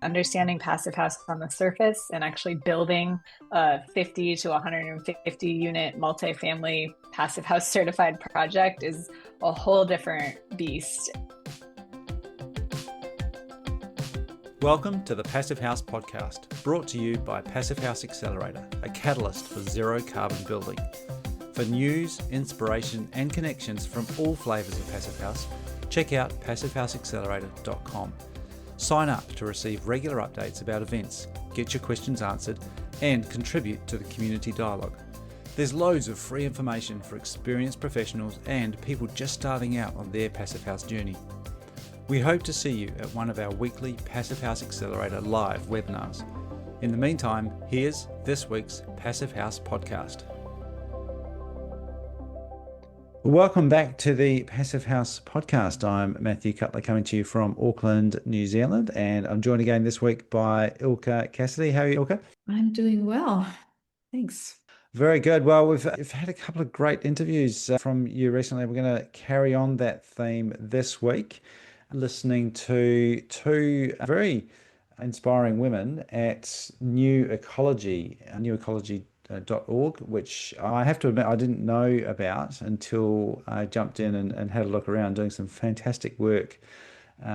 Understanding Passive House on the surface and actually building a 50 to 150 unit multifamily Passive House certified project is a whole different beast. Welcome to the Passive House Podcast, brought to you by Passive House Accelerator, a catalyst for zero carbon building. For news, inspiration, and connections from all flavours of Passive House, check out passivehouseaccelerator.com. Sign up to receive regular updates about events, get your questions answered, and contribute to the community dialogue. There's loads of free information for experienced professionals and people just starting out on their Passive House journey. We hope to see you at one of our weekly Passive House Accelerator live webinars. In the meantime, here's this week's Passive House Podcast. Welcome back to the Passive House Podcast. I'm Matthew Cutler coming to you from Auckland, New Zealand, and I'm joined again this week by Ilka Cassidy. How are you, Ilka? I'm doing well. Thanks. Very good. Well, we've had a couple of great interviews from you recently. We're going to carry on that theme this week, listening to two very inspiring women at New Ecology, ecology.org, which I have to admit I didn't know about until I jumped in and had a look around, doing some fantastic work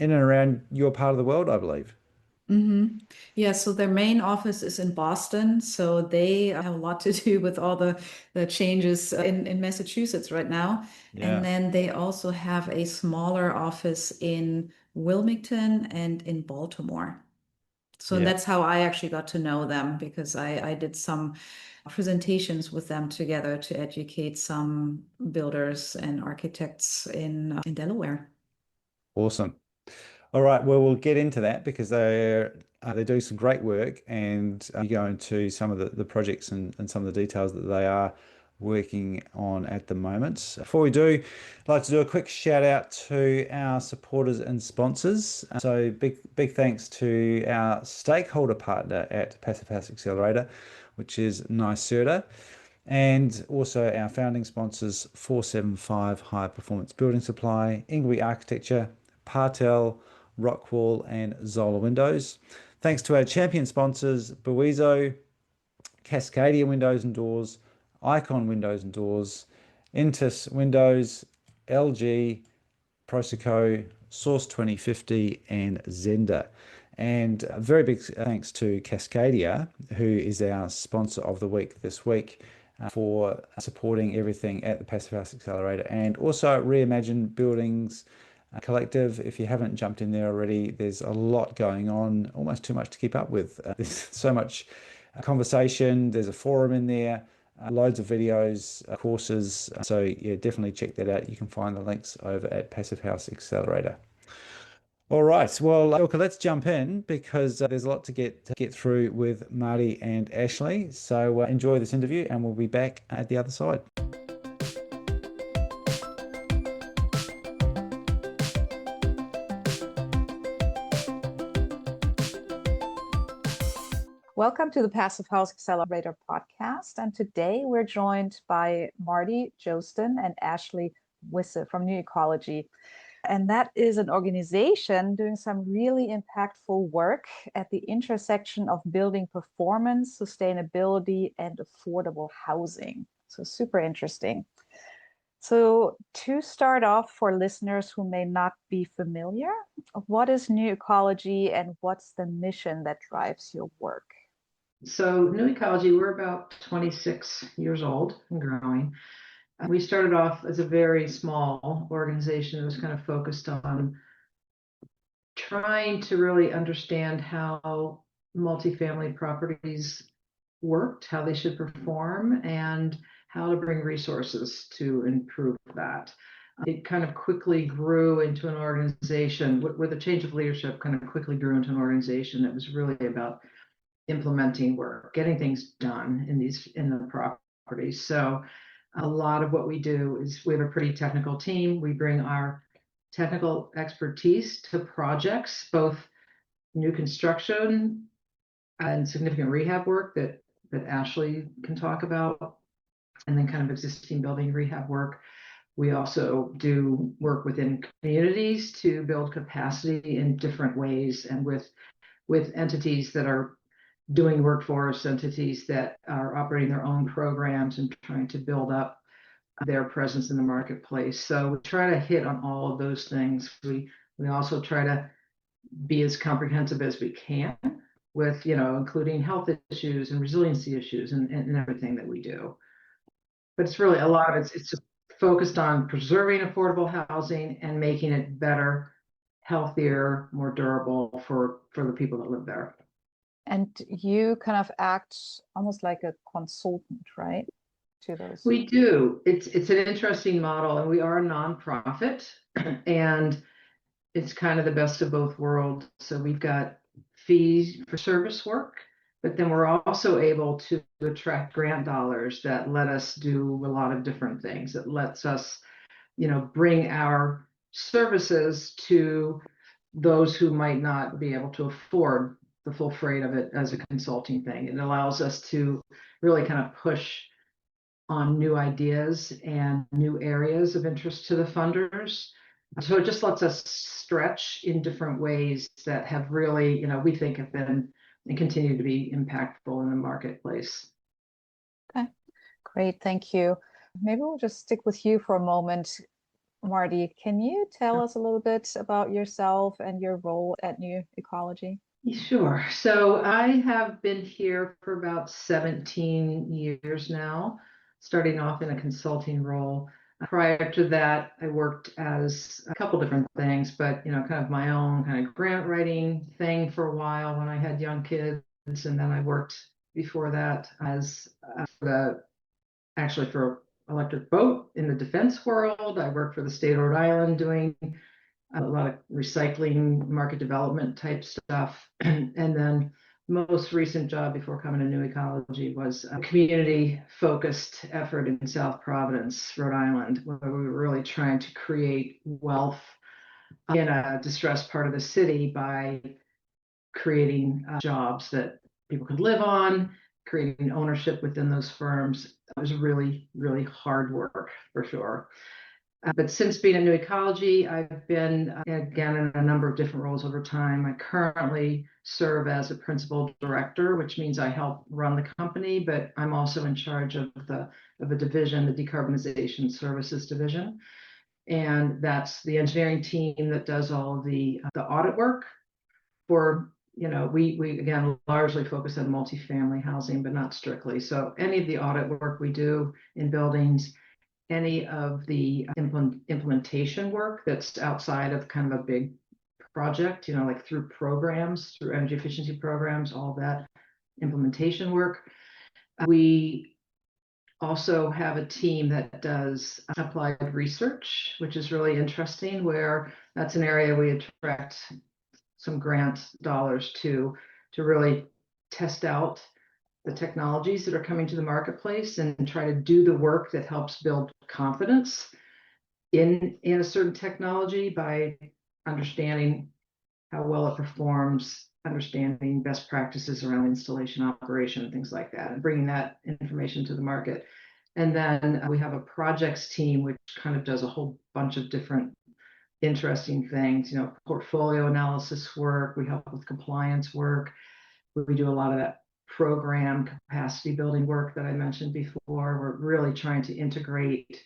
in and around your part of the world, I believe. Mm-hmm. Yeah, so their main office is in Boston, so they have a lot to do with all the changes in Massachusetts right now. Yeah. And then they also have a smaller office in Wilmington and in Baltimore. So that's how I actually got to know them, because I did some presentations with them together to educate some builders and architects in Delaware. Awesome. All right, well, we'll get into that because they do some great work, and you go into some of the projects and some of the details that they are working on at the moment. Before we do, I'd like to do a quick shout out to our supporters and sponsors. So big thanks to our stakeholder partner at Passive House Accelerator, which is NYSERDA, and also our founding sponsors 475 High Performance Building Supply, Ingleby Architecture, Partel, Rockwall, and Zola Windows. Thanks to our champion sponsors Wisse, Cascadia Windows and Doors, Icon Windows and Doors, Intus Windows, LG, Proseco, Source 2050, and Zender. And a very big thanks to Cascadia, who is our sponsor of the week this week, for supporting everything at the Passive House Accelerator, and also Reimagine Buildings Collective. If you haven't jumped in there already, there's a lot going on, almost too much to keep up with. There's so much conversation. There's a forum in there, loads of videos, courses. So yeah, definitely check that out. You can find the links over at Passive House Accelerator. All right, well, Ilka, let's jump in because there's a lot to get through with Marty and Ashley. So enjoy this interview, and we'll be back at the other side. Welcome to the Passive House Accelerator Podcast. And today we're joined by Marty, Josten, and Ashley Wisse from New Ecology. And that is an organization doing some really impactful work at the intersection of building performance, sustainability, and affordable housing. So super interesting. So to start off, for listeners who may not be familiar, what is New Ecology and what's the mission that drives your work? So New Ecology, we're about 26 years old and growing. We started off as a very small organization that was kind of focused on trying to really understand how multifamily properties worked, how they should perform, and how to bring resources to improve that. It kind of quickly grew into an organization with a change of leadership, kind of quickly grew into an organization that was really about implementing work, getting things done in the properties. So a lot of what we do is we have a pretty technical team. We bring our technical expertise to projects, both new construction and significant rehab work that Ashley can talk about, and then kind of existing building rehab work. We also do work within communities to build capacity in different ways and with with entities that are doing workforce, entities that are operating their own programs and trying to build up their presence in the marketplace. So we try to hit on all of those things. We also try to be as comprehensive as we can with, including health issues and resiliency issues and everything that we do. But it's really a lot of it's focused on preserving affordable housing and making it better, healthier, more durable for the people that live there. And you kind of act almost like a consultant, right? To those. We do. It's an interesting model, and we are a nonprofit, and it's kind of the best of both worlds. So we've got fees for service work, but then we're also able to attract grant dollars that let us do a lot of different things. It lets us, bring our services to those who might not be able to afford the full freight of it as a consulting thing. It allows us to really kind of push on new ideas and new areas of interest to the funders. So it just lets us stretch in different ways that have really, we think have been and continue to be impactful in the marketplace. Okay, great, thank you. Maybe we'll just stick with you for a moment. Marty, can you tell us a little bit about yourself and your role at New Ecology? Sure. So I have been here for about 17 years now, starting off in a consulting role. Prior to that, I worked as a couple different things, but kind of my own kind of grant writing thing for a while when I had young kids, and then I worked before that as for electric boat in the defense world. I worked for the state of Rhode Island doing a lot of recycling, market development type stuff. And then most recent job before coming to New Ecology was a community focused effort in South Providence, Rhode Island, where we were really trying to create wealth in a distressed part of the city by creating jobs that people could live on, creating ownership within those firms. It was really, really hard work for sure. But since being at New Ecology, I've been, again, in a number of different roles over time. I currently serve as a principal director, which means I help run the company, but I'm also in charge of a division, the Decarbonization Services Division. And that's the engineering team that does all of the audit work for, we again, largely focus on multifamily housing, but not strictly. So any of the audit work we do in buildings, any of the implementation work that's outside of kind of a big project, like through programs, through energy efficiency programs, all that implementation work. We also have a team that does applied research, which is really interesting, where that's an area we attract some grant dollars to really test out the technologies that are coming to the marketplace and try to do the work that helps build confidence in a certain technology by understanding how well it performs, understanding best practices around installation, operation, things like that, and bringing that information to the market. And then we have a projects team, which kind of does a whole bunch of different interesting things, portfolio analysis work. We help with compliance work. We do a lot of that program capacity building work that I mentioned before. We're really trying to integrate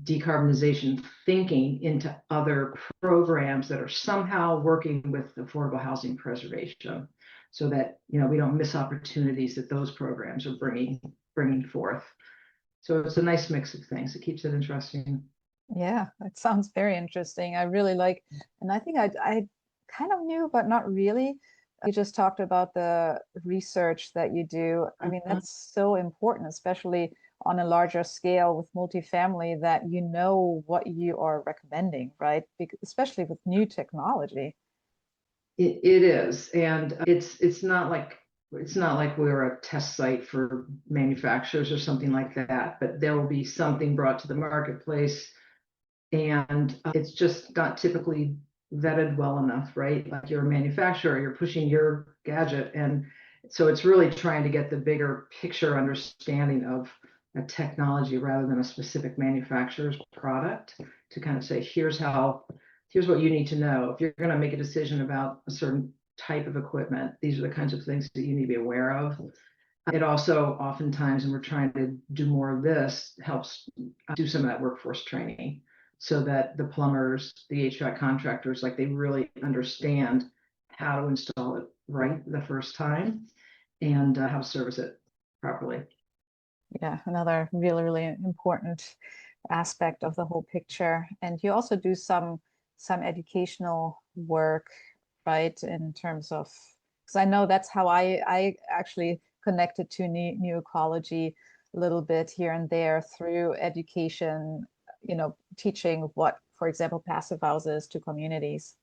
decarbonization thinking into other programs that are somehow working with affordable housing preservation, so that we don't miss opportunities that those programs are bringing forth. So it's a nice mix of things. It keeps it interesting. Yeah, it sounds very interesting. I really like, and I think I kind of knew, but not really. You just talked about the research that you do. I mean, that's so important, especially on a larger scale with multifamily, that you know what you are recommending, right? Especially with new technology. It is, and it's not like we're a test site for manufacturers or something like that, but there will be something brought to the marketplace, and it's just not typically vetted well enough, right? Like you're a manufacturer, you're pushing your gadget, and so it's really trying to get the bigger picture understanding of a technology rather than a specific manufacturer's product, to kind of say, here's what you need to know if you're going to make a decision about a certain type of equipment. These are the kinds of things that you need to be aware of. It also oftentimes, and we're trying to do more of this, helps do some of that workforce training so that the plumbers, the HVAC contractors, like they really understand how to install it right the first time and how to service it properly. Yeah, another really, really important aspect of the whole picture. And you also do some educational work, right? In terms of, because I know that's how I actually connected to new ecology a little bit here and there through education, teaching what, for example, passive houses to communities.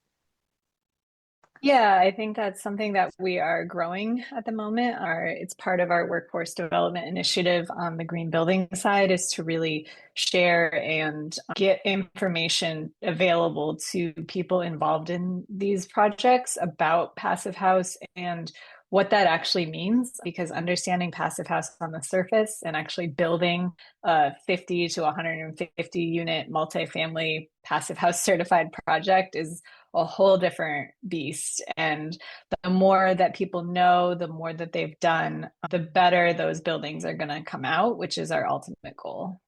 Yeah, I think that's something that we are growing at the moment. It's part of our workforce development initiative on the green building side, is to really share and get information available to people involved in these projects about Passive House and what that actually means, because understanding Passive House on the surface and actually building a 50 to 150 unit multifamily Passive House certified project is a whole different beast. And the more that people know, the more that they've done, the better those buildings are going to come out, which is our ultimate goal.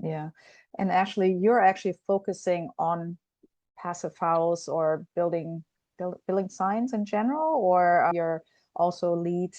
Yeah. And Ashley, you're actually focusing on Passive House or building science in general, or you're also lead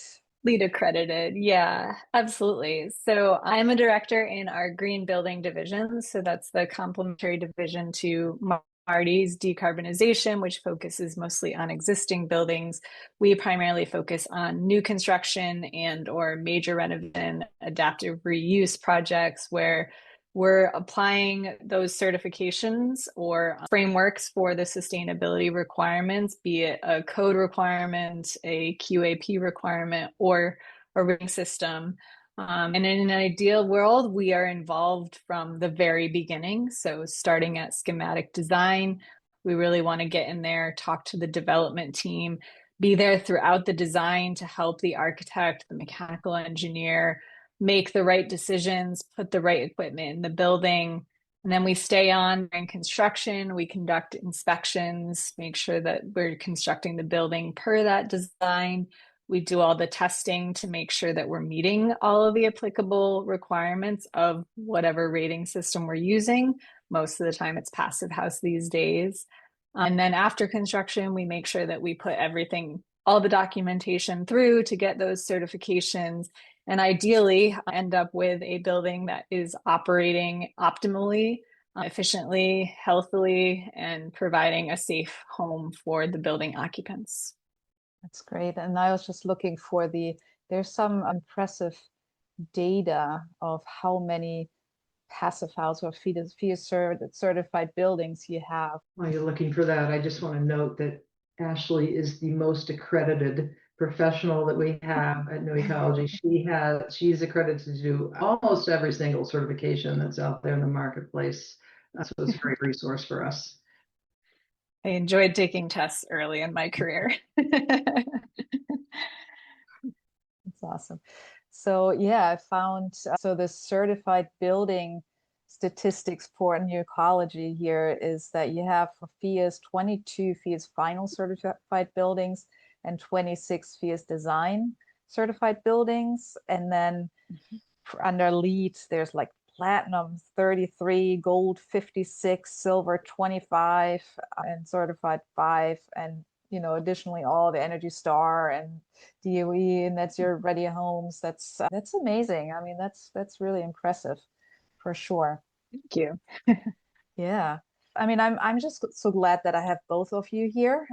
accredited. Yeah, absolutely. So I'm a director in our green building division. So that's the complementary division to Marty's Decarbonization, which focuses mostly on existing buildings. We primarily focus on new construction and or major renovation, adaptive reuse projects where we're applying those certifications or frameworks for the sustainability requirements, be it a code requirement, a QAP requirement, or a rating system. And in an ideal world, we are involved from the very beginning. So starting at schematic design, we really want to get in there, talk to the development team, be there throughout the design to help the architect, the mechanical engineer, make the right decisions, put the right equipment in the building. And then we stay on during construction. We conduct inspections, make sure that we're constructing the building per that design. We do all the testing to make sure that we're meeting all of the applicable requirements of whatever rating system we're using. Most of the time it's Passive House these days. And then after construction, we make sure that we put everything, all the documentation through to get those certifications, and ideally end up with a building that is operating optimally, efficiently, healthily, and providing a safe home for the building occupants. That's great. And I was just looking for there's some impressive data of how many Passive House or FIA certified buildings you have. While you're looking for that, I just want to note that Ashley is the most accredited professional that we have at New Ecology. She's accredited to do almost every single certification that's out there in the marketplace. So it's a great resource for us. I enjoyed taking tests early in my career. That's awesome. So yeah, I found so the certified building statistics for New Ecology here is that you have for FIA's 22 FIA's final certified buildings and 26 FIA's design certified buildings. And then under LEED, there's like platinum 33, gold 56, silver 25, and certified 5. And additionally all the Energy Star and DOE and Net Zero Ready Homes. That's amazing. I mean, that's really impressive for sure. Thank you. Yeah. I mean, I'm just so glad that I have both of you here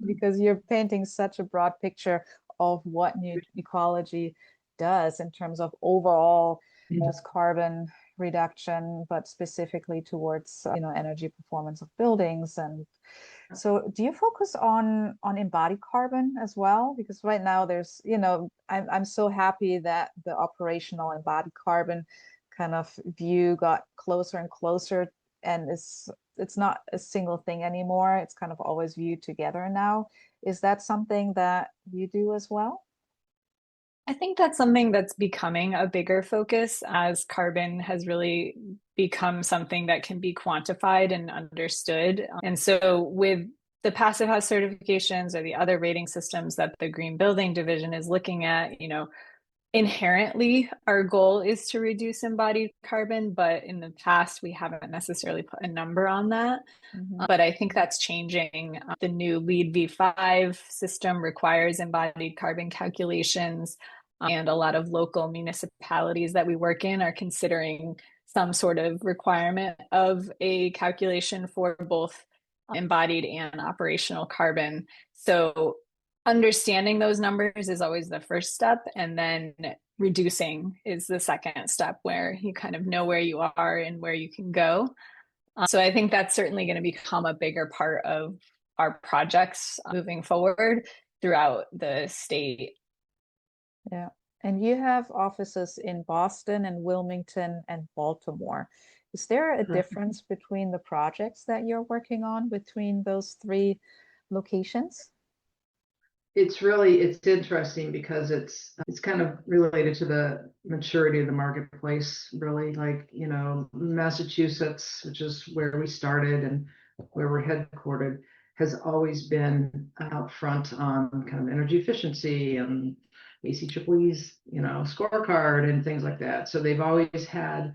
because you're painting such a broad picture of what New Ecology does in terms of overall just carbon reduction, but specifically towards energy performance of buildings. And so do you focus on embodied carbon as well? Because right now there's, I'm so happy that the operational embodied carbon kind of view got closer and closer, and it's not a single thing anymore. It's kind of always viewed together now. Is that something that you do as well? I think that's something that's becoming a bigger focus as carbon has really become something that can be quantified and understood. And so with the Passive House certifications or the other rating systems that the Green Building Division is looking at, inherently our goal is to reduce embodied carbon, but in the past we haven't necessarily put a number on that. But I think that's changing. The new LEED v5 system requires embodied carbon calculations, and a lot of local municipalities that we work in are considering some sort of requirement of a calculation for both embodied and operational carbon. So understanding those numbers is always the first step, and then reducing is the second step, where you kind of know where you are and where you can go. So I think that's certainly going to become a bigger part of our projects moving forward throughout the state. Yeah. And you have offices in Boston and Wilmington and Baltimore. Is there a difference between the projects that you're working on between those three locations? It's interesting because it's kind of related to the maturity of the marketplace, really. Like, Massachusetts, which is where we started and where we're headquartered, has always been out front on kind of energy efficiency and ACEE's, scorecard and things like that. So they've always had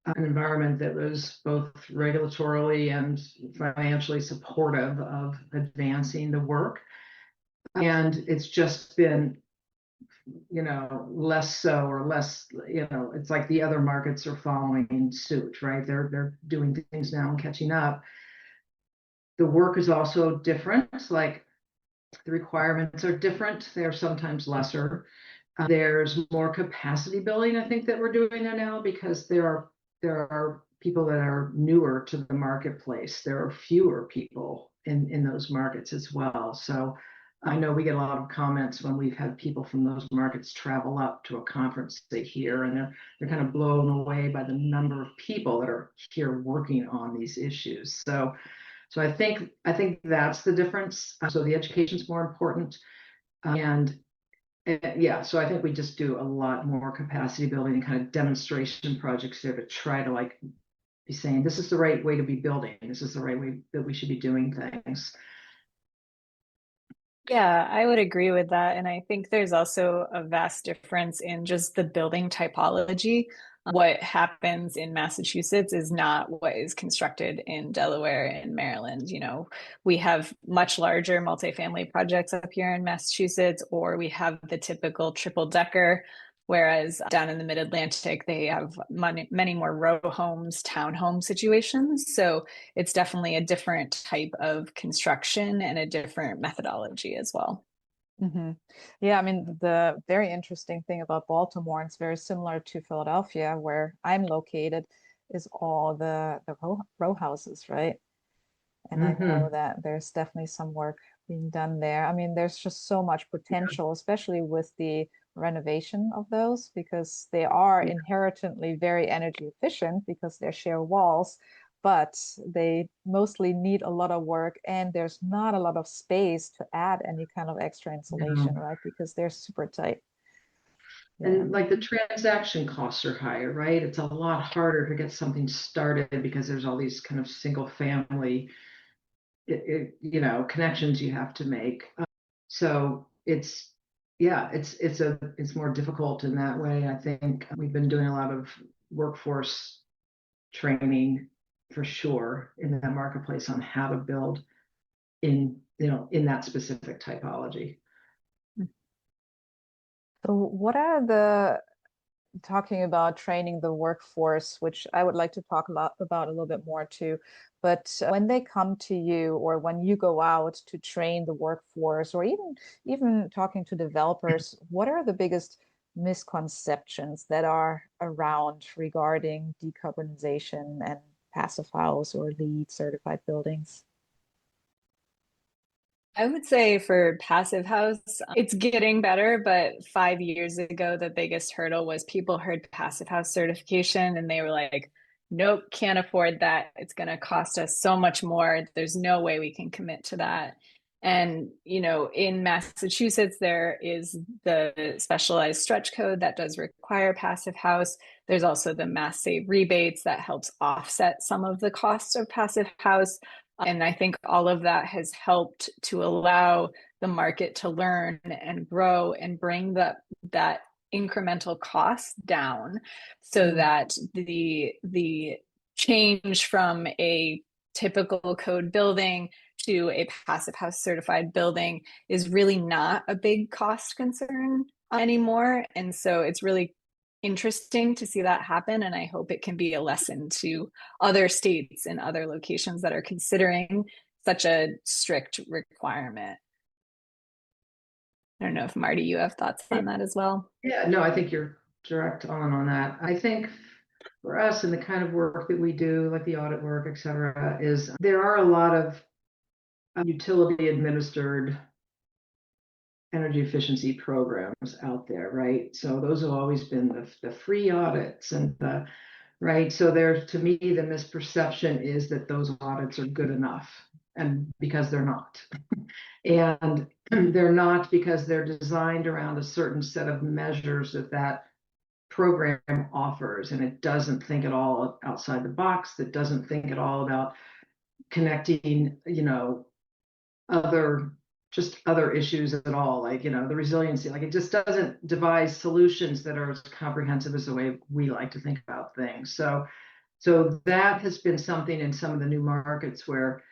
an environment that was both regulatorily and financially supportive of advancing the work. And it's just been, less so, or less, it's like the other markets are following suit, right? They're doing things now and catching up. The work is also different. Like, the requirements are different. They're sometimes lesser. There's more capacity building, I think, that we're doing there now, because there are people that are newer to the marketplace. There are fewer people in those markets as well. So I know we get a lot of comments when we've had people from those markets travel up to a conference they hear, and they're kind of blown away by the number of people that are here working on these issues. So I think that's the difference. So the education's more important, and yeah. So I think we just do a lot more capacity building and kind of demonstration projects there to try to be saying, this is the right way to be building. This is the right way that we should be doing things. Yeah, I would agree with that. And I think there's also a vast difference in just the building typology. What happens in Massachusetts is not what is constructed in Delaware and Maryland. We have much larger multifamily projects up here in Massachusetts, or we have the typical triple decker, whereas down in the mid-Atlantic, they have many more row homes, townhome situations. So it's definitely a different type of construction and a different methodology as well. Yeah, I mean, the very interesting thing about Baltimore, and it's very similar to Philadelphia, where I'm located, is all the row houses, right? And I know that there's definitely some work being done there. I mean, there's just so much potential, especially with the renovation of those, because they are inherently very energy efficient because they're sheer walls, but they mostly need a lot of work, and there's not a lot of space to add any kind of extra insulation, right? Because they're super tight. And like the transaction costs are higher, right? It's a lot harder to get something started because there's all these kind of single family, connections you have to make. So it's more difficult in that way. I think we've been doing a lot of workforce training for sure in that marketplace on how to build in that specific typology. So what talking about training the workforce, which I would like to talk about a little bit more too, but when they come to you, or when you go out to train the workforce, or even talking to developers, what are the biggest misconceptions that are around regarding decarbonization and Passive House or LEED certified buildings? I would say for Passive House, it's getting better, but 5 years ago, the biggest hurdle was people heard Passive House certification and they were like, nope, can't afford that. It's going to cost us so much more. There's no way we can commit to that. And, in Massachusetts, there is the specialized stretch code that does require Passive House. There's also the Mass Save rebates that helps offset some of the costs of Passive House. And I think all of that has helped to allow the market to learn and grow and bring that incremental cost down, so that the change from a typical code building to a Passive House certified building is really not a big cost concern anymore. And so it's really interesting to see that happen. And I hope it can be a lesson to other states and other locations that are considering such a strict requirement. I don't know if Marty, you have thoughts on that as well. Yeah, no, I think you're direct on that. I think for us and the kind of work that we do, like the audit work, et cetera, is there are a lot of utility administered energy efficiency programs out there, right? So those have always been the free audits and the, right? So there, to me, the misperception is that those audits are good enough, and because they're not. And they're not because they're designed around a certain set of measures that program offers, and it doesn't think at all outside the box. That doesn't think at all about connecting, other issues at all, like, the resiliency. Like, it just doesn't devise solutions that are as comprehensive as the way we like to think about things. So that has been something in some of the new markets where,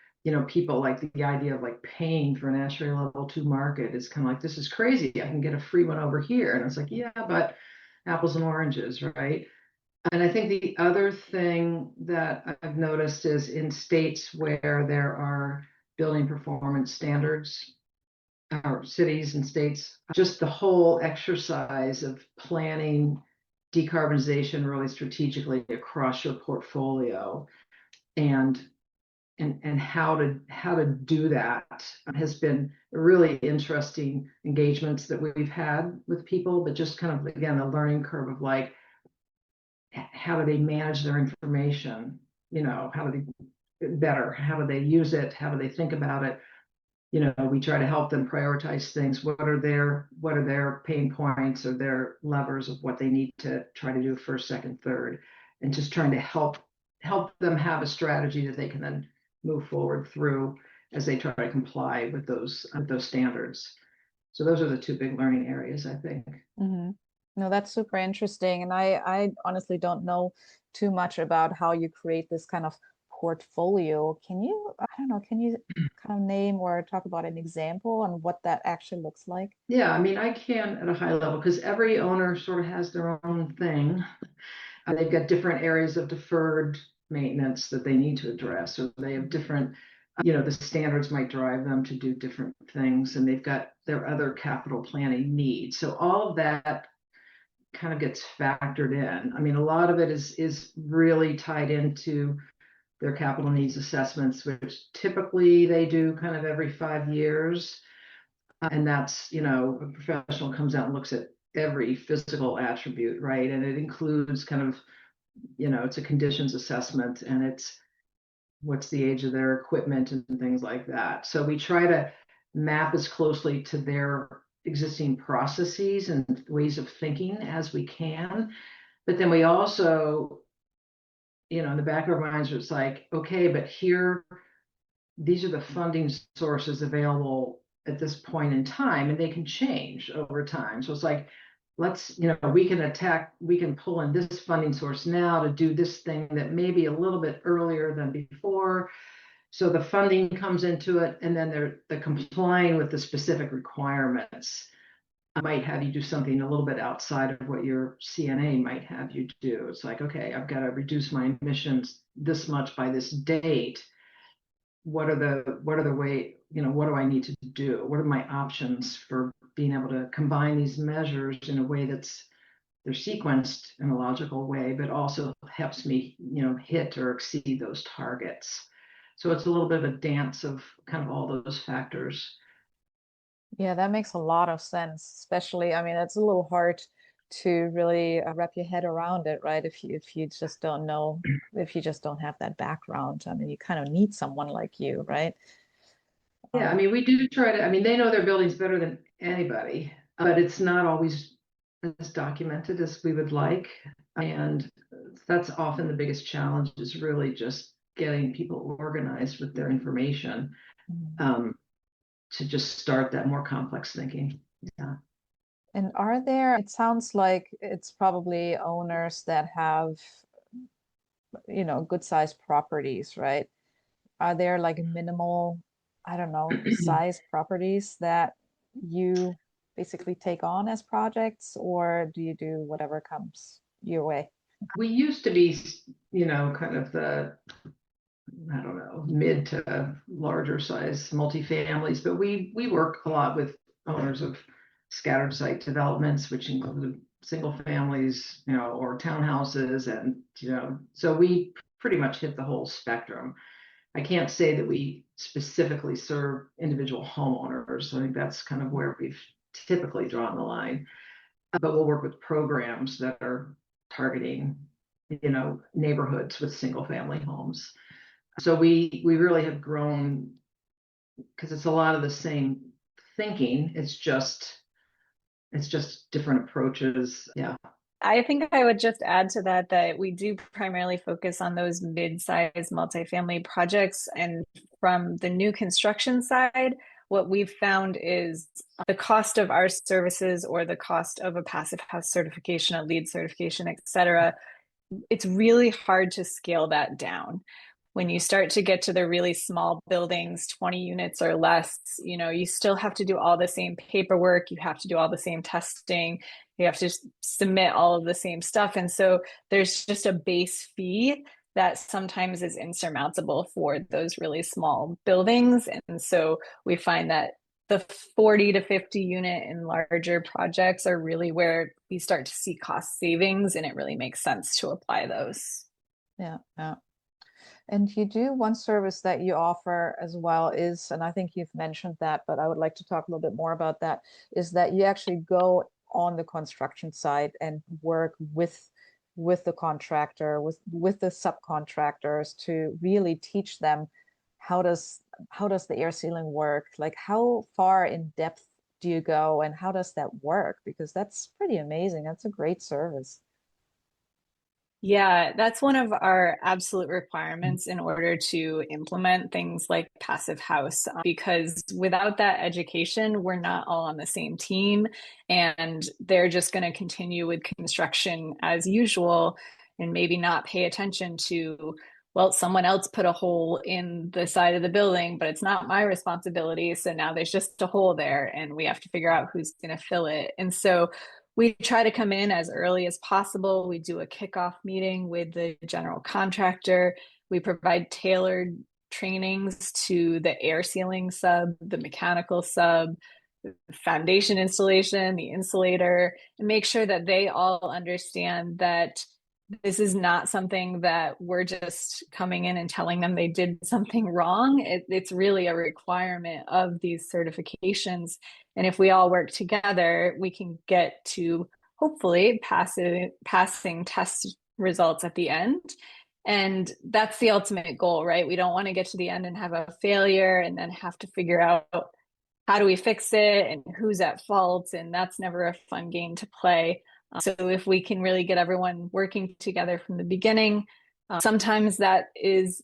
people like the idea of like paying for an ASHRAE level 2 market is kind of like, this is crazy. I can get a free one over here. And it's like, yeah, but apples and oranges, right? And I think the other thing that I've noticed is in states where there are building performance standards, or cities and states, just the whole exercise of planning decarbonization really strategically across your portfolio, and how to do that has been really interesting engagements that we've had with people, but just kind of, again, the learning curve of like, how do they manage their information? How do they use it? How do they think about it? We try to help them prioritize things. What are their pain points or their levers of what they need to try to do first, second, third, and just trying to help them have a strategy that they can then move forward through as they try to comply with those standards. So those are the two big learning areas, I think. Mm-hmm. No, that's super interesting. And I honestly don't know too much about how you create this kind of portfolio. Can you kind of name or talk about an example on what that actually looks like? Yeah, I mean, I can at a high level, because every owner sort of has their own thing. They've got different areas of deferred maintenance that they need to address, or they have different, the standards might drive them to do different things, and they've got their other capital planning needs. So all of that kind of gets factored in. I mean, a lot of it is really tied into their capital needs assessments, which typically they do kind of every 5 years. And that's, a professional comes out and looks at every physical attribute, right? And it includes kind of, it's a conditions assessment, and it's what's the age of their equipment and things like that. So we try to map as closely to their existing processes and ways of thinking as we can. But then we also, in the back of our minds, it's like, okay, but these are the funding sources available at this point in time, and they can change over time. So it's like, let's, we can pull in this funding source now to do this thing that may be a little bit earlier than before. So the funding comes into it, and then they're complying with the specific requirements. I might have you do something a little bit outside of what your CNA might have you do. It's like, okay, I've got to reduce my emissions this much by this date. What are the way, what do I need to do? What are my options for being able to combine these measures in a way they're sequenced in a logical way, but also helps me, hit or exceed those targets. So it's a little bit of a dance of kind of all those factors. Yeah, that makes a lot of sense. Especially, I mean, it's a little hard to really wrap your head around it, right? If you just don't know, if you just don't have that background. I mean, you kind of need someone like you, right? Yeah, I mean, we do try to, I mean, they know their buildings better than anybody, but it's not always as documented as we would like. And that's often the biggest challenge, is really just getting people organized with their information Mm-hmm. To just start that more complex thinking. Yeah. And are there, it sounds like it's probably owners that have, good sized properties, right? Are there like minimal, I don't know, size properties that you basically take on as projects, or do you do whatever comes your way? We used to be, kind of the, I don't know, mid to larger size multifamilies, but we work a lot with owners of scattered site developments, which include single families, or townhouses, and so we pretty much hit the whole spectrum. I can't say that we specifically serve individual homeowners. I think that's kind of where we've typically drawn the line. But we'll work with programs that are targeting, neighborhoods with single family homes. So we really have grown because it's a lot of the same thinking. It's just different approaches. Yeah. I think I would just add to that we do primarily focus on those mid-sized multifamily projects. And from the new construction side, what we've found is the cost of our services or the cost of a passive house certification, a LEED certification, et cetera, it's really hard to scale that down. When you start to get to the really small buildings, 20 units or less, you still have to do all the same paperwork. You have to do all the same testing. You have to submit all of the same stuff. And so there's just a base fee that sometimes is insurmountable for those really small buildings. And so we find that the 40 to 50 unit and larger projects are really where we start to see cost savings, and it really makes sense to apply those. Yeah, yeah. And you do one service that you offer as well is, and I think you've mentioned that, but I would like to talk a little bit more about that, is that you actually go on the construction site and work with the contractor, with the subcontractors to really teach them how does the air sealing work? Like how far in depth do you go and how does that work? Because that's pretty amazing. That's a great service. Yeah, that's one of our absolute requirements in order to implement things like Passive House, because without that education, we're not all on the same team, and they're just going to continue with construction as usual and maybe not pay attention to, well, someone else put a hole in the side of the building, but it's not my responsibility. So now there's just a hole there, and we have to figure out who's going to fill it. And so we try to come in as early as possible. We do a kickoff meeting with the general contractor. We provide tailored trainings to the air sealing sub, the mechanical sub, the foundation installation, the insulator, and make sure that they all understand that this is not something that we're just coming in and telling them they did something wrong. It's really a requirement of these certifications. And if we all work together, we can get to hopefully passing test results at the end. And that's the ultimate goal, right? We don't want to get to the end and have a failure and then have to figure out how do we fix it and who's at fault. And that's never a fun game to play. So if we can really get everyone working together from the beginning, sometimes that is,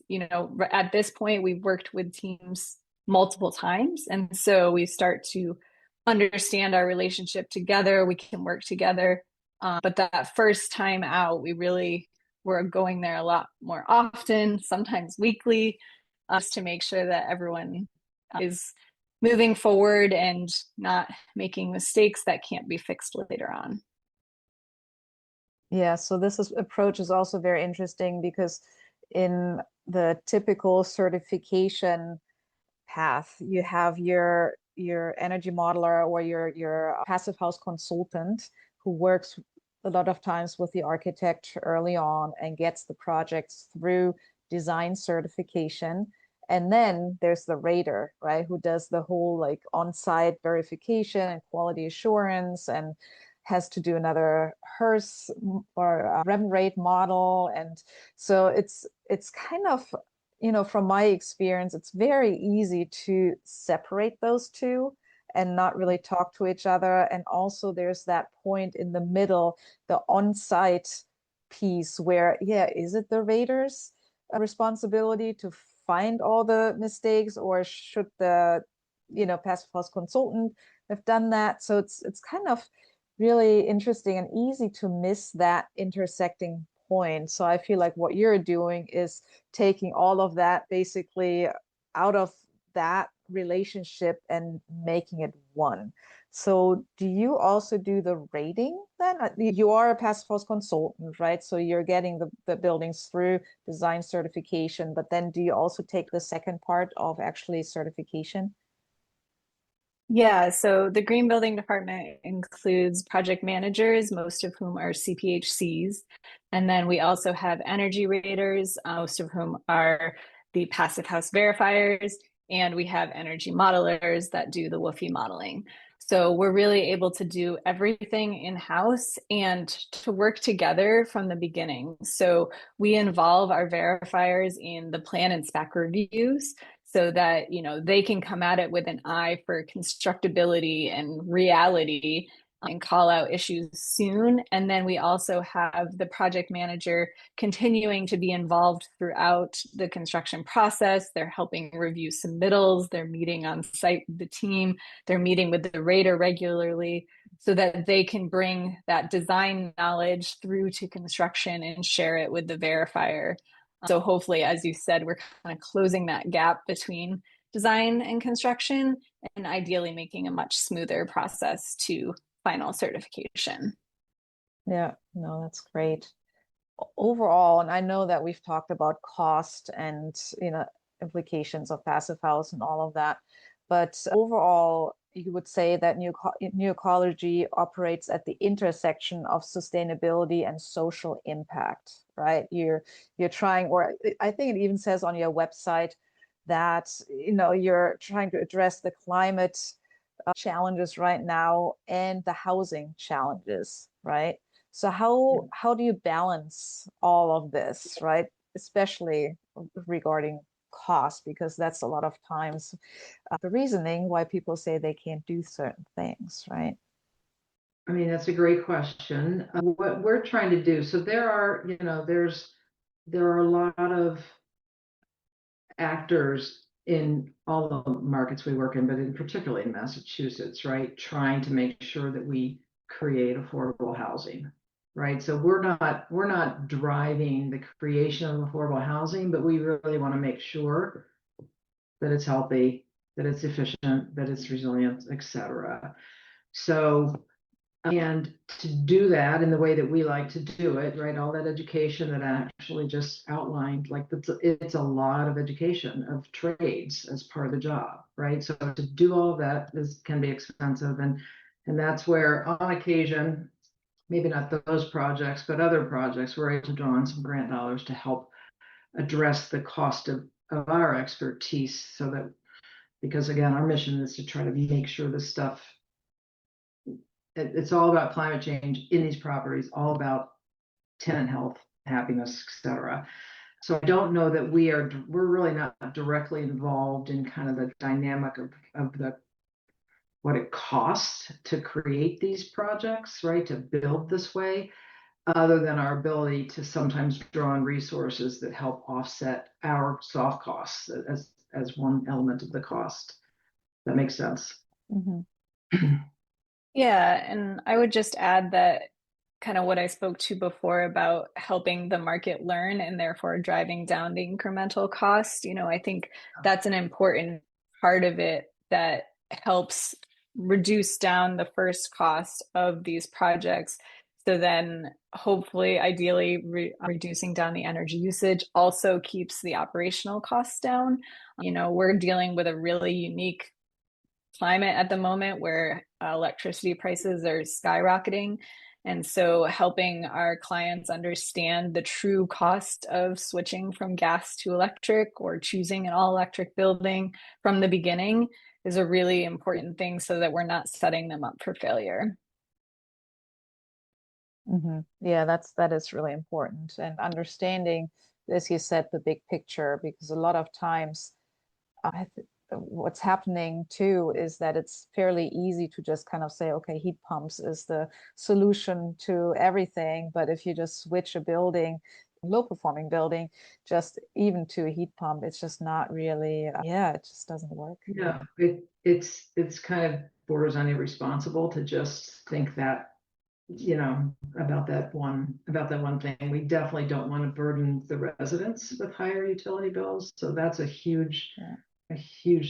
at this point, we've worked with teams multiple times. And so we start to understand our relationship together. We can work together. But that first time out, we're going there a lot more often, sometimes weekly, just to make sure that everyone is moving forward and not making mistakes that can't be fixed later on. Yeah, so approach is also very interesting because in the typical certification path, you have your energy modeler or your passive house consultant who works a lot of times with the architect early on and gets the projects through design certification. And then there's the rater, right, who does the whole like on-site verification and quality assurance and has to do another HERS or REM rate model. And so it's kind of, from my experience, it's very easy to separate those two and not really talk to each other. And also there's that point in the middle, the on-site piece where, yeah, is it the raters responsibility to find all the mistakes, or should the, passive house consultant have done that? So it's kind of really interesting and easy to miss that intersecting point. So I feel like what you're doing is taking all of that basically out of that relationship and making it one. So do you also do the rating then? You are a passive house consultant, right? So you're getting the buildings through design certification, but then do you also take the second part of actually certification? Yeah, so the green building department includes project managers, most of whom are CPHCs. And then we also have energy raters, most of whom are the passive house verifiers. And we have energy modelers that do the WUFI modeling. So we're really able to do everything in-house and to work together from the beginning. So we involve our verifiers in the plan and spec reviews, so that they can come at it with an eye for constructability and reality and call out issues soon. And then we also have the project manager continuing to be involved throughout the construction process. They're helping review submittals, they're meeting on site with the team, they're meeting with the rater regularly, so that they can bring that design knowledge through to construction and share it with the verifier. So hopefully, as you said, we're kind of closing that gap between design and construction, and ideally making a much smoother process to final certification. Yeah, no, that's great. Overall, and I know that we've talked about cost and implications of passive house and all of that, but overall, you would say that New Ecology operates at the intersection of sustainability and social impact, right? You're trying, or I think it even says on your website that you're trying to address the climate challenges right now and the housing challenges, right? So how do you balance all of this, right? Especially regarding cost, because that's a lot of times the reasoning why people say they can't do certain things, right? I mean, that's a great question. What we're trying to do, so there are a lot of actors in all the markets we work in, but in particularly in Massachusetts, right? Trying to make sure that we create affordable housing, right? So we're not driving the creation of affordable housing, but we really want to make sure that it's healthy, that it's efficient, that it's resilient, et cetera. So, and to do that in the way that we like to do it, right? All that education that I actually just outlined, like it's a lot of education of trades as part of the job, right? So to do all of that can be expensive, and that's where on occasion, maybe not those projects, but other projects, we're able to draw on some grant dollars to help address the cost of our expertise, so that, because again, our mission is to try to make sure this stuff, it's all about climate change in these properties, all about tenant health, happiness, etc. So I don't know that we're really not directly involved in kind of the dynamic of the what it costs to create these projects, right? To build this way, other than our ability to sometimes draw on resources that help offset our soft costs as one element of the cost. That makes sense. Mm-hmm. Yeah, and I would just add that kind of what I spoke to before about helping the market learn and therefore driving down the incremental cost. I think that's an important part of it that helps reduce down the first cost of these projects. So then hopefully, ideally, reducing down the energy usage also keeps the operational costs down. We're dealing with a really unique climate at the moment where electricity prices are skyrocketing. And so helping our clients understand the true cost of switching from gas to electric or choosing an all electric building from the beginning is a really important thing, so that we're not setting them up for failure. Mm-hmm. Yeah, that is really important. And understanding, as you said, the big picture, because a lot of times what's happening too is that it's fairly easy to just kind of say, okay, heat pumps is the solution to everything. But if you just switch a building, low performing building, just even to a heat pump, it's just not really, it just doesn't work. Yeah, it's kind of borders on irresponsible to just think that, about that one thing. We definitely don't want to burden the residents with higher utility bills. So that's a huge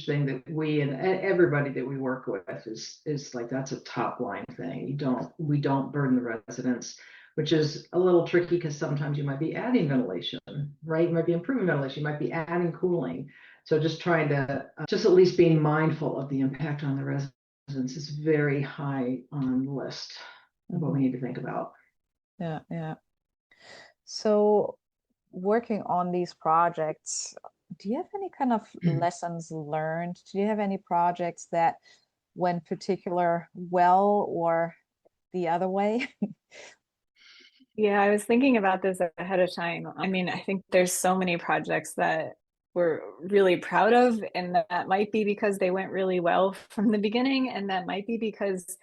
thing that we and everybody that we work with is like, that's a top line thing. We don't burden the residents, which is a little tricky because sometimes you might be adding ventilation, right? You might be improving ventilation, you might be adding cooling. So just trying to just at least being mindful of the impact on the residents is very high on the list of what we need to think about. Yeah. So working on these projects, do you have any kind of lessons learned? Do you have any projects that went particular well or the other way? Yeah, I was thinking about this ahead of time. I mean, I think there's so many projects that we're really proud of, and that might be because they went really well from the beginning, and that might be because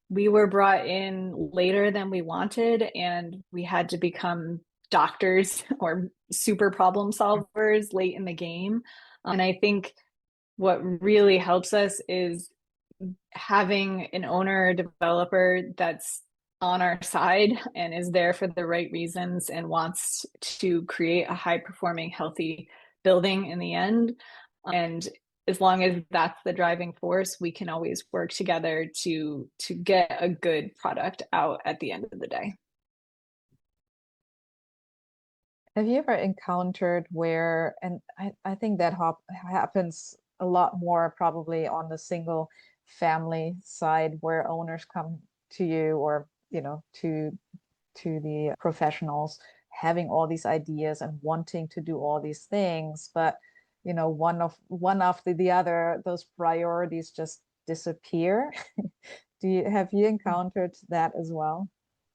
we were brought in later than we wanted, and we had to become doctors or super problem solvers late in the game. And I think what really helps us is having an owner or developer that's on our side and is there for the right reasons and wants to create a high performing, healthy building in the end. And as long as that's the driving force, we can always work together to get a good product out at the end of the day. Have you ever encountered where, and I think that happens a lot more probably on the single family side, where owners come to you or, to the professionals having all these ideas and wanting to do all these things, but one after the other, those priorities just disappear. Have you encountered that as well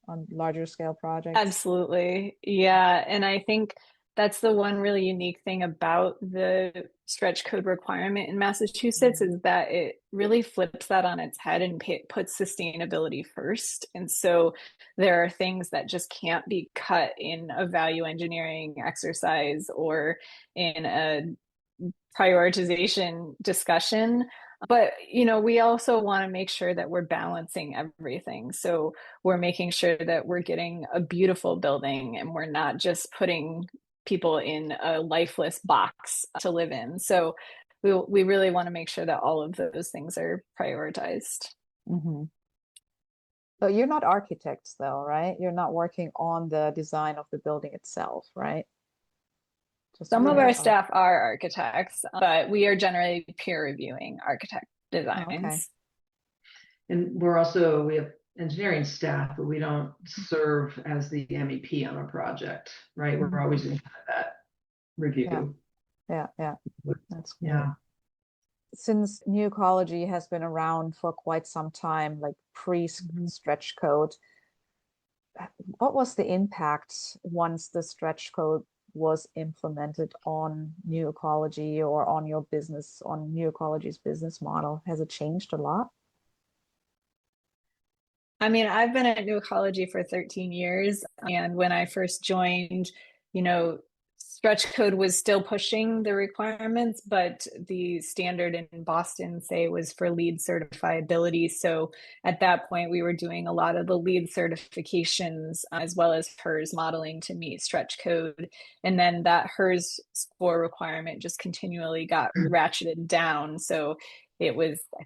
on larger scale projects? Absolutely. Yeah. And I think that's the one really unique thing about the stretch code requirement in Massachusetts is that it really flips that on its head and puts sustainability first. And so there are things that just can't be cut in a value engineering exercise or in a prioritization discussion. But, we also want to make sure that we're balancing everything. So we're making sure that we're getting a beautiful building and we're not just putting people in a lifeless box to live in. So we really want to make sure that all of those things are prioritized. Mm-hmm. So you're not architects though, right? You're not working on the design of the building itself, right? Some of our staff are architects, but we are generally peer reviewing architect designs. Okay. And we have engineering staff, but we don't serve as the MEP on a project, right? We're always in that review. Yeah. That's great. Yeah. Since New Ecology has been around for quite some time, like pre-stretch code, what was the impact once the stretch code was implemented on New Ecology or on your business, on New Ecology's business model? Has it changed a lot? I mean, I've been at New Ecology for 13 years. And when I first joined, stretch code was still pushing the requirements, but the standard in Boston, say, was for LEED certifiability. So at that point, we were doing a lot of the LEED certifications as well as HERS modeling to meet stretch code. And then that HERS score requirement just continually got ratcheted down. So I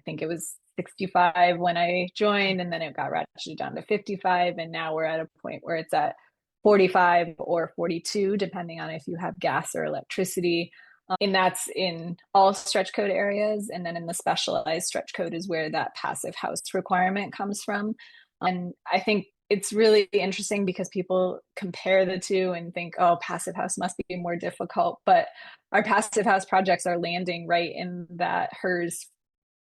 think it was 65 when I joined, and then it got ratcheted down to 55. And now we're at a point where it's at 45 or 42, depending on if you have gas or electricity. And that's in all stretch code areas. And then in the specialized stretch code is where that passive house requirement comes from. And I think it's really interesting because people compare the two and think, oh, passive house must be more difficult. But our passive house projects are landing right in that HERS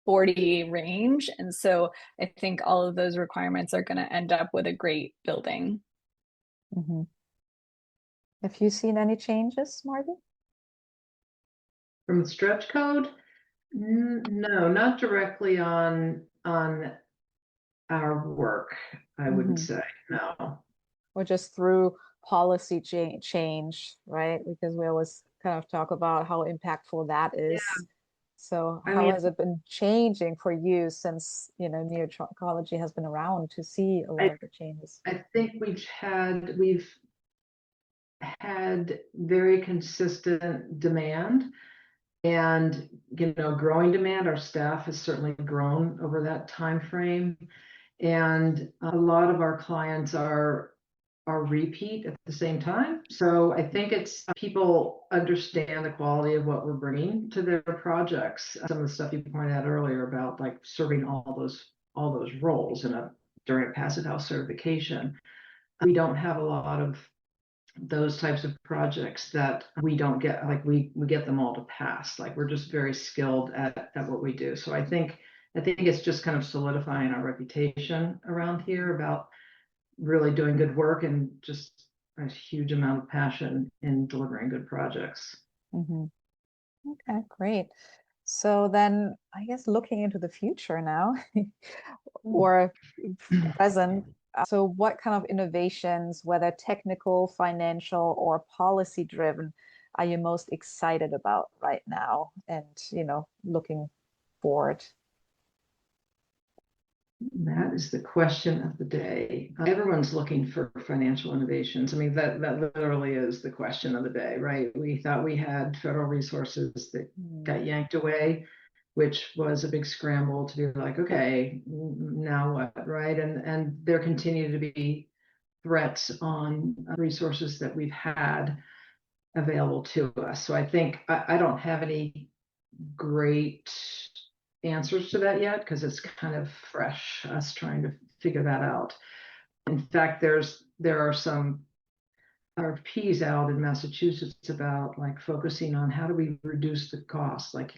40 range. And so I think all of those requirements are going to end up with a great building. Mm-hmm. Have you seen any changes, Marty? From stretch code? No, not directly on our work, I wouldn't say, no. Or just through policy change, right? Because we always kind of talk about how impactful that is. Yeah. So I how mean, has it been changing for you since, ecology has been around to see a lot of the changes? I think we've had very consistent demand and, growing demand. Our staff has certainly grown over that time frame. And a lot of our clients are repeat at the same time. So I think it's people understand the quality of what we're bringing to their projects. Some of the stuff you pointed out earlier about like serving all those roles during a Passive House certification. We don't have a lot of those types of projects that we don't get, like we get them all to pass. Like we're just very skilled at what we do. So I think it's just kind of solidifying our reputation around here about really doing good work and just a huge amount of passion in delivering good projects. Mm-hmm. Okay, great. So then I guess looking into the future now or present, so what kind of innovations, whether technical, financial, or policy driven, are you most excited about right now and, looking forward? That is the question of the day. Everyone's looking for financial innovations. I mean, that literally is the question of the day, right? We thought we had federal resources that got yanked away, which was a big scramble to be like, okay, now what, right? And there continue to be threats on resources that we've had available to us. So I think I don't have any great answers to that yet because it's kind of fresh, us trying to figure that out. In fact, there are some RFPs out in Massachusetts about like focusing on how do we reduce the cost. Like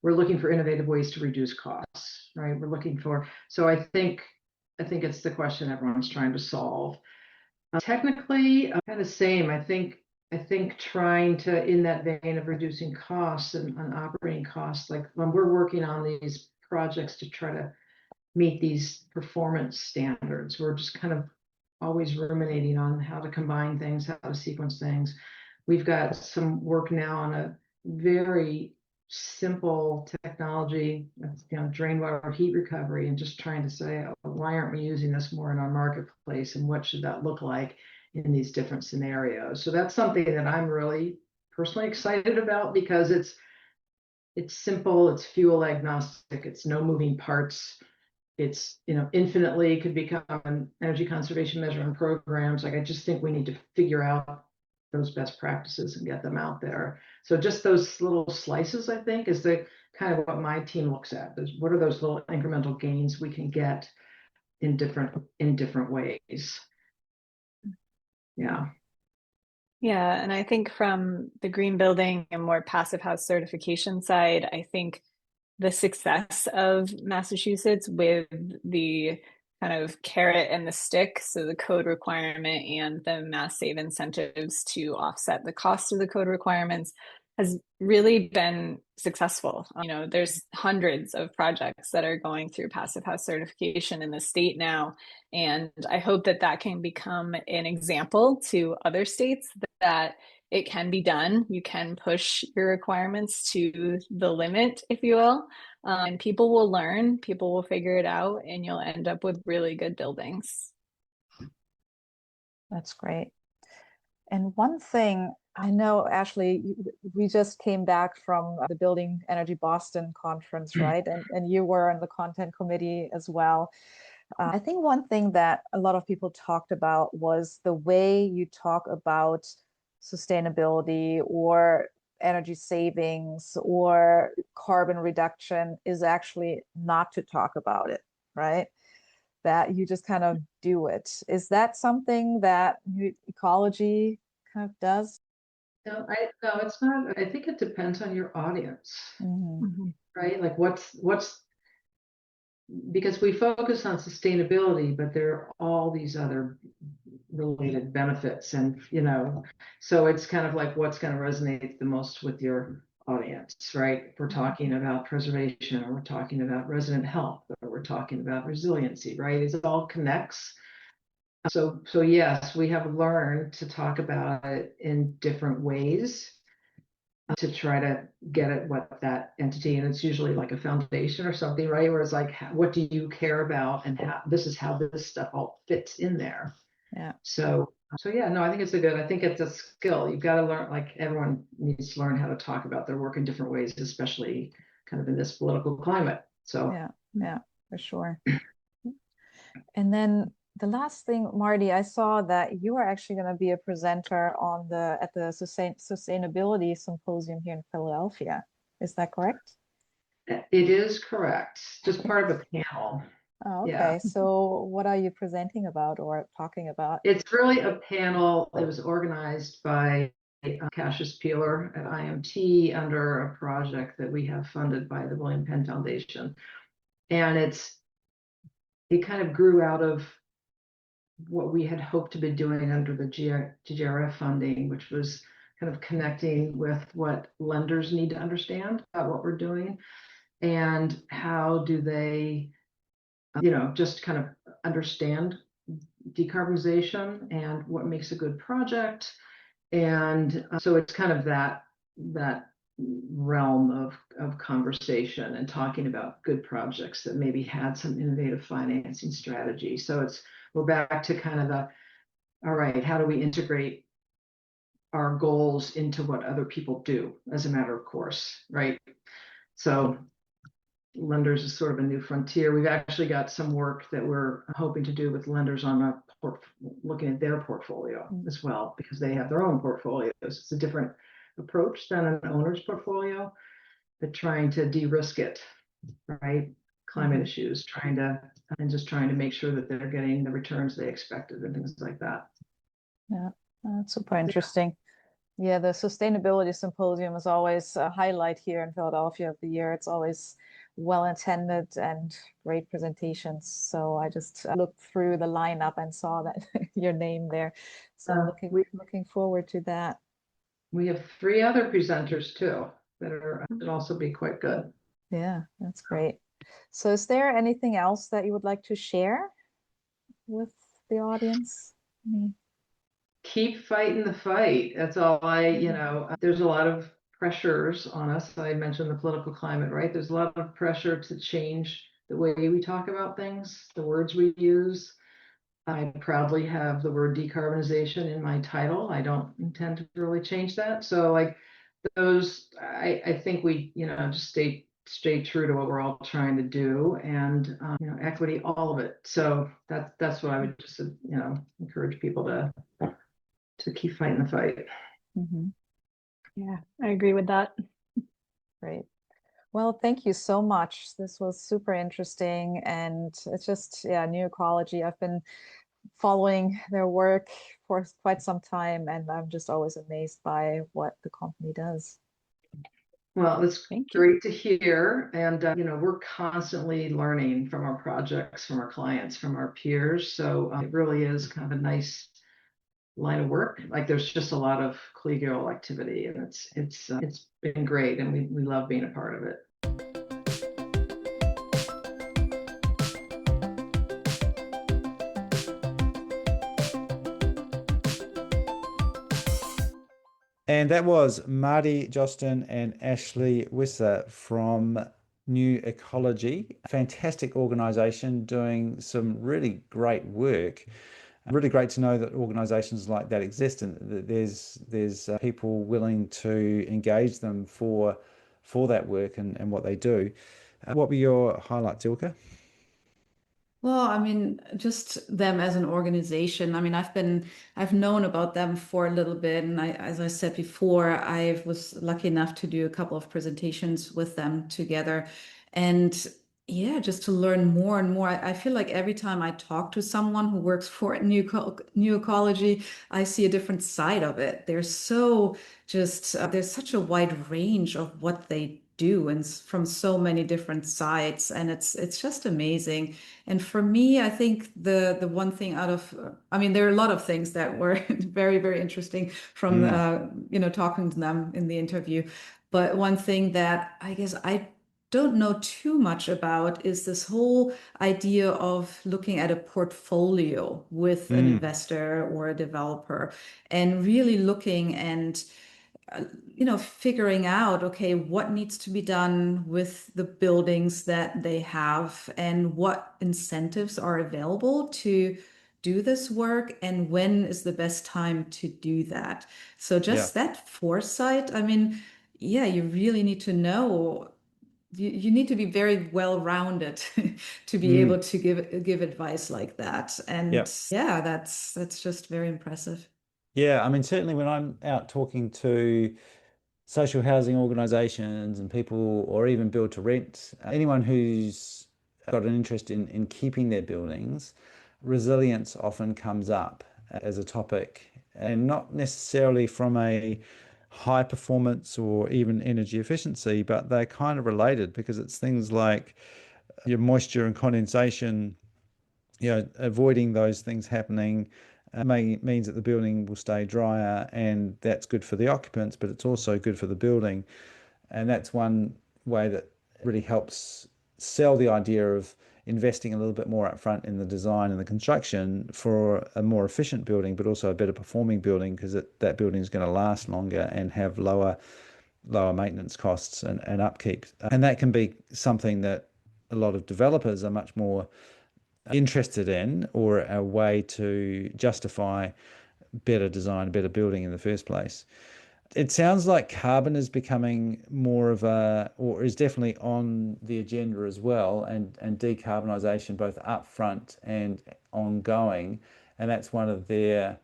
we're looking for innovative ways to reduce costs, right? So I think it's the question everyone's trying to solve. Technically, kind of same. I think trying to, in that vein of reducing costs and on operating costs, like when we're working on these projects to try to meet these performance standards, we're just kind of always ruminating on how to combine things, how to sequence things. We've got some work now on a very simple technology, drain water heat recovery, and just trying to say, why aren't we using this more in our marketplace, and what should that look like in these different scenarios? So that's something that I'm really personally excited about because it's simple, it's fuel agnostic, it's no moving parts. It's, infinitely could become an energy conservation measurement programs. Like I just think we need to figure out those best practices and get them out there. So just those little slices, I think, is the kind of what my team looks at. What are those little incremental gains we can get in different ways? Yeah. Yeah, and I think from the green building and more passive house certification side, I think the success of Massachusetts with the kind of carrot and the stick, so the code requirement and the mass save incentives to offset the cost of the code requirements, has really been successful. There's hundreds of projects that are going through Passive House certification in the state now, and I hope that can become an example to other states that it can be done. You can push your requirements to the limit, if you will, and people will learn, people will figure it out, and you'll end up with really good buildings. That's great. And one thing I know, Ashley, we just came back from the Building Energy Boston conference, right? And you were on the content committee as well. I think one thing that a lot of people talked about was the way you talk about sustainability or energy savings or carbon reduction is actually not to talk about it, right? That you just kind of do it. Is that something that Ecology kind of does? No, it's not. I think it depends on your audience, right? Like what's because we focus on sustainability, but there are all these other related benefits, and so it's kind of like what's going to resonate the most with your audience, right? If we're talking about preservation, or we're talking about resident health, or we're talking about resiliency, right? It all connects. So yes, we have learned to talk about it in different ways to try to get at what that entity, and it's usually like a foundation or something, right? Where it's like, what do you care about, and this is how this stuff all fits in there. Yeah. So yeah, no, I think I think it's a skill. You've got to learn, like everyone needs to learn how to talk about their work in different ways, especially kind of in this political climate. So yeah, for sure. And then the last thing, Marty, I saw that you are actually going to be a presenter at the Sustainability Symposium here in Philadelphia. Is that correct? it is correct. Just part of a panel. Oh, okay. Yeah. So what are you presenting about or talking about? It's really a panel. It was organized by Cassius Peeler at IMT under a project that we have funded by the William Penn Foundation. And it kind of grew out of what we had hoped to be doing under the GRF funding, which was kind of connecting with what lenders need to understand about what we're doing, and how do they, just kind of understand decarbonization and what makes a good project. And so it's kind of that realm of conversation and talking about good projects that maybe had some innovative financing strategy. So we're back to kind of all right, how do we integrate our goals into what other people do as a matter of course, right? So lenders is sort of a new frontier. We've actually got some work that we're hoping to do with lenders on looking at their portfolio as well, because they have their own portfolios. It's a different approach than an owner's portfolio, but trying to de-risk it, right? Climate issues, trying to make sure that they're getting the returns they expected and things like that. Yeah, that's super interesting. Yeah, the Sustainability Symposium is always a highlight here in Philadelphia of the year. It's always well attended and great presentations. So I just looked through the lineup and saw that your name there. So looking forward to that. We have 3 other presenters too that should also be quite good. Yeah, that's great. So is there anything else that you would like to share with the audience? Keep fighting the fight. That's all there's a lot of pressures on us. I mentioned the political climate, right? There's a lot of pressure to change the way we talk about things, the words we use. I proudly have the word decarbonization in my title. I don't intend to really change that. So like I think we, just stay true to what we're all trying to do, and equity, all of it. So that's what I would just encourage people to keep fighting the fight. Yeah, I agree with that. Great. Well, thank you so much. This was super interesting, and it's just, New Ecology. I've been following their work for quite some time, and I'm just always amazed by what the company does. Well, it's great to hear. And, we're constantly learning from our projects, from our clients, from our peers. So it really is kind of a nice line of work. Like there's just a lot of collegial activity, and it's been great, and we love being a part of it. And that was Marty, Josten, and Ashley Wisse from New Ecology. Fantastic organization doing some really great work. Really great to know that organizations like that exist, and that there's people willing to engage them for that work and what they do. What were your highlights, Ilka? Well, I mean, just them as an organization. I mean, I've known about them for a little bit, and as I said before, I was lucky enough to do a couple of presentations with them together, and yeah, just to learn more and more. I feel like every time I talk to someone who works for New Ecology, I see a different side of it. There's such a wide range of what they do, and from so many different sides, and it's just amazing. And for me, I think the one thing I mean, there are a lot of things that were very, very interesting from talking to them in the interview. But one thing that I guess I don't know too much about is this whole idea of looking at a portfolio with an investor or a developer and really looking and figuring out, okay, what needs to be done with the buildings that they have and what incentives are available to do this work and when is the best time to do that. So just that foresight, I mean, yeah, you really need to know. You need to be very well-rounded to be able to give advice like that. And yeah, that's just very impressive. Yeah, I mean, certainly when I'm out talking to social housing organizations and people, or even build to rent, anyone who's got an interest in keeping their buildings, resilience often comes up as a topic, and not necessarily from a high performance or even energy efficiency, but they're kind of related because it's things like your moisture and condensation, avoiding those things happening means that the building will stay drier, and that's good for the occupants, but it's also good for the building. And that's one way that really helps sell the idea of investing a little bit more upfront in the design and the construction for a more efficient building, but also a better performing building, because that building is going to last longer and have lower maintenance costs and upkeep. And that can be something that a lot of developers are much more interested in, or a way to justify better design, better building in the first place. It sounds like carbon is becoming more of or is definitely on the agenda as well, and decarbonisation, both upfront and ongoing. And that's one of their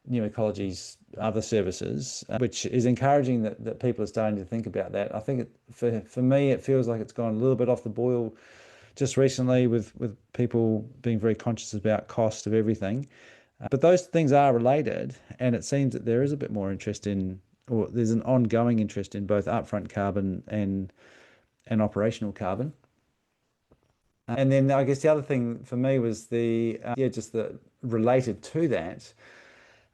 New Ecology's other services, which is encouraging that people are starting to think about that. I think for me, it feels like it's gone a little bit off the boil just recently with people being very conscious about cost of everything. But those things are related, and it seems that there is a bit more interest in, or there's an ongoing interest in, both upfront carbon and operational carbon. And then I guess the other thing for me was just the related to that,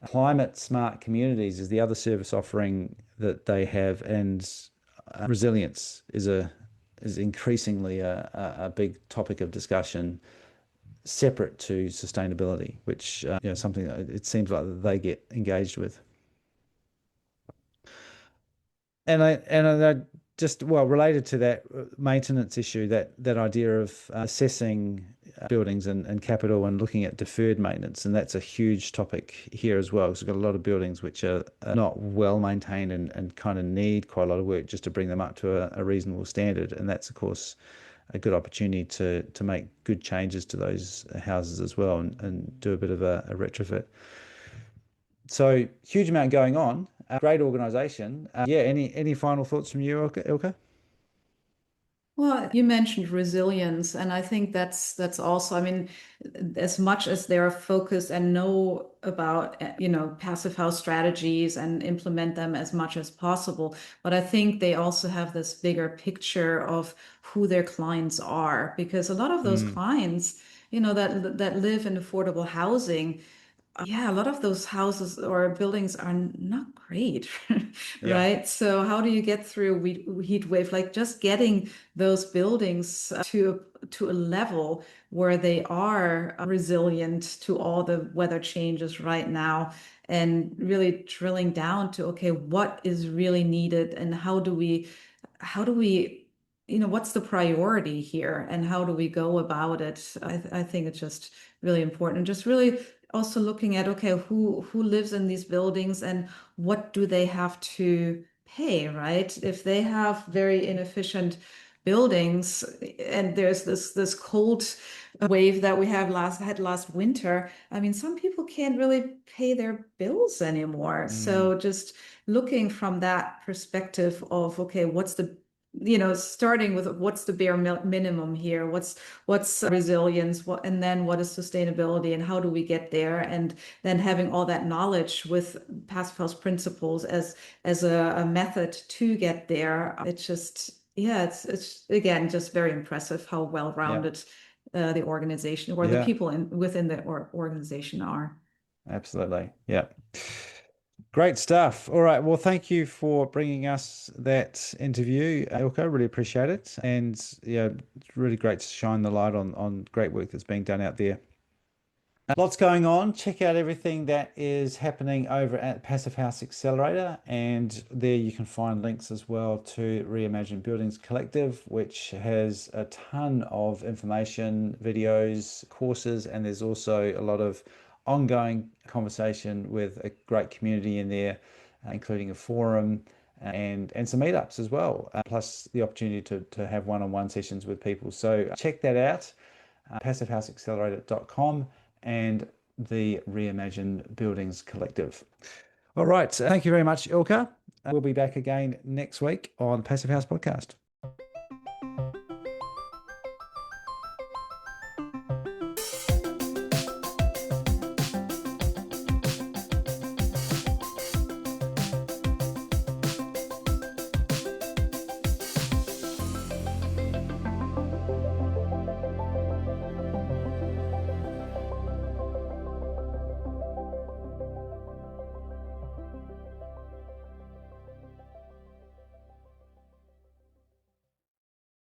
climate smart communities is the other service offering that they have, and resilience is increasingly a big topic of discussion, separate to sustainability, which something that it seems like they get engaged with. And I just, related to that maintenance issue, that idea of assessing buildings and capital and looking at deferred maintenance, and that's a huge topic here as well. So we've got a lot of buildings which are not well maintained and kind of need quite a lot of work just to bring them up to a reasonable standard, and that's of course a good opportunity to make good changes to those houses as well, and do a bit of a retrofit. So huge amount going on. Great organization. Any final thoughts from you, Ilka? Well, you mentioned resilience, and I think that's also, I mean, as much as they're focused and know about, passive house strategies and implement them as much as possible, but I think they also have this bigger picture of who their clients are, because a lot of those clients, that live in affordable housing, yeah, a lot of those houses or buildings are not great, right? So how do you get through heat wave? Like just getting those buildings to a level where they are resilient to all the weather changes right now, and really drilling down to, okay, what is really needed, and how do we what's the priority here, and how do we go about it? I think it's just really important. Just really also looking at, okay, who lives in these buildings and what do they have to pay, right? If they have very inefficient buildings, and there's this cold wave that we had last winter, I mean, some people can't really pay their bills anymore. So just looking from that perspective of, okay, what's the starting with what's the bare minimum here, what's resilience, and then what is sustainability, and how do we get there, and then having all that knowledge with Passive House principles as a method to get there. It's just, it's again just very impressive how well-rounded the organization, or the people within the organization are. Absolutely. Yeah. Great stuff. All right. Well, thank you for bringing us that interview, Ilka. Really appreciate it. And yeah, it's really great to shine the light on great work that's being done out there. Lots going on. Check out everything that is happening over at Passive House Accelerator, and there you can find links as well to Reimagine Buildings Collective, which has a ton of information, videos, courses, and there's also a lot of ongoing conversation with a great community in there, including a forum and some meetups as well, plus the opportunity to have one-on-one sessions with people. So check that out, passivehouseaccelerator.com. and the Reimagine Buildings Collective. All right. Thank you very much, Ilka. We'll be back again next week on Passive House Podcast.